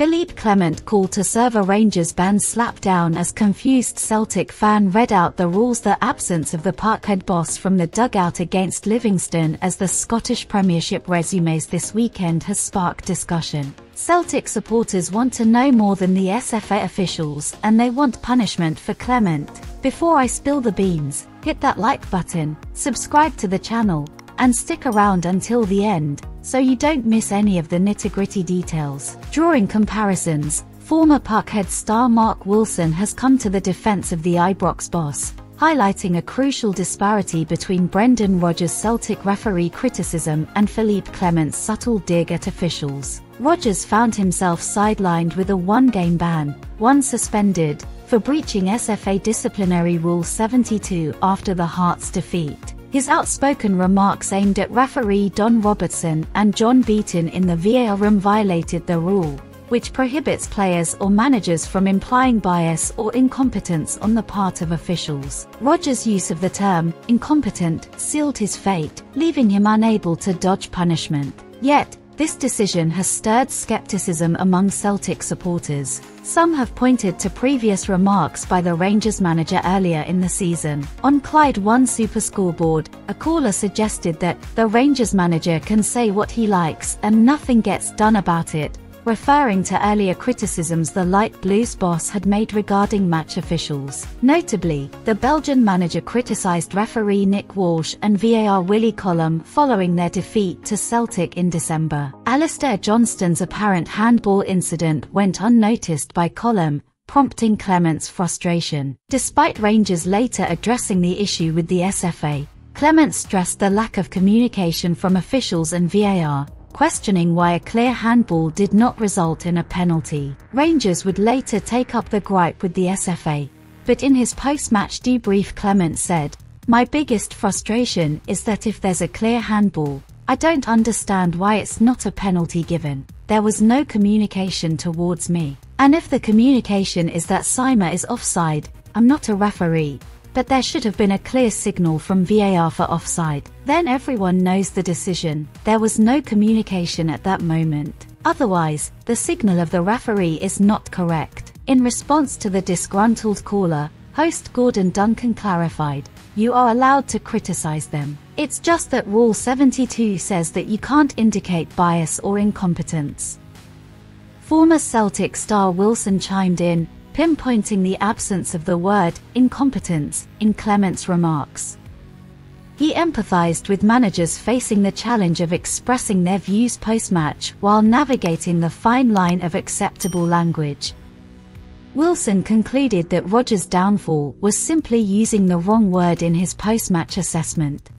Philippe Clement called to serve a Rangers band slap down as confused Celtic fan read out the rules. The absence of the Parkhead boss from the dugout against Livingston as the Scottish Premiership resumes this weekend has sparked discussion. Celtic supporters want to know more than the SFA officials, and they want punishment for Clement. Before I spill the beans, hit that like button, subscribe to the channel, and stick around until the end, so you don't miss any of the nitty-gritty details. Drawing comparisons, former Parkhead star Mark Wilson has come to the defense of the Ibrox boss, highlighting a crucial disparity between Brendan Rodgers' Celtic referee criticism and Philippe Clement's subtle dig at officials. Rodgers found himself sidelined with a one-game ban, one suspended, for breaching SFA disciplinary rule 72 after the Hearts' defeat. His outspoken remarks aimed at referee Don Robertson and John Beaton in the VAR room violated the rule, which prohibits players or managers from implying bias or incompetence on the part of officials. Rodgers' use of the term incompetent sealed his fate, leaving him unable to dodge punishment. Yet, this decision has stirred skepticism among Celtic supporters. Some have pointed to previous remarks by the Rangers manager earlier in the season. On Clyde One Super Scoreboard, a caller suggested that the Rangers manager can say what he likes and nothing gets done about it, referring to earlier criticisms the Light Blues boss had made regarding match officials. Notably, the Belgian manager criticised referee Nick Walsh and VAR Willie Collum following their defeat to Celtic in December. Alistair Johnston's apparent handball incident went unnoticed by Collum, prompting Clement's frustration. Despite Rangers later addressing the issue with the SFA, Clement stressed the lack of communication from officials and VAR, questioning why a clear handball did not result in a penalty. Rangers would later take up the gripe with the SFA, but in his post-match debrief Clement said, "My biggest frustration is that if there's a clear handball, I don't understand why it's not a penalty given. There was no communication towards me. And if the communication is that Sima is offside, I'm not a referee, but there should have been a clear signal from VAR for offside. Then everyone knows the decision. There was no communication at that moment. Otherwise, the signal of the referee is not correct." In response to the disgruntled caller, host Gordon Duncan clarified, "You are allowed to criticize them. It's just that Rule 72 says that you can't indicate bias or incompetence." Former Celtic star Wilson chimed in, pinpointing the absence of the word incompetence in Clement's remarks. He empathized with managers facing the challenge of expressing their views post-match while navigating the fine line of acceptable language. Wilson concluded that Rodgers' downfall was simply using the wrong word in his post-match assessment.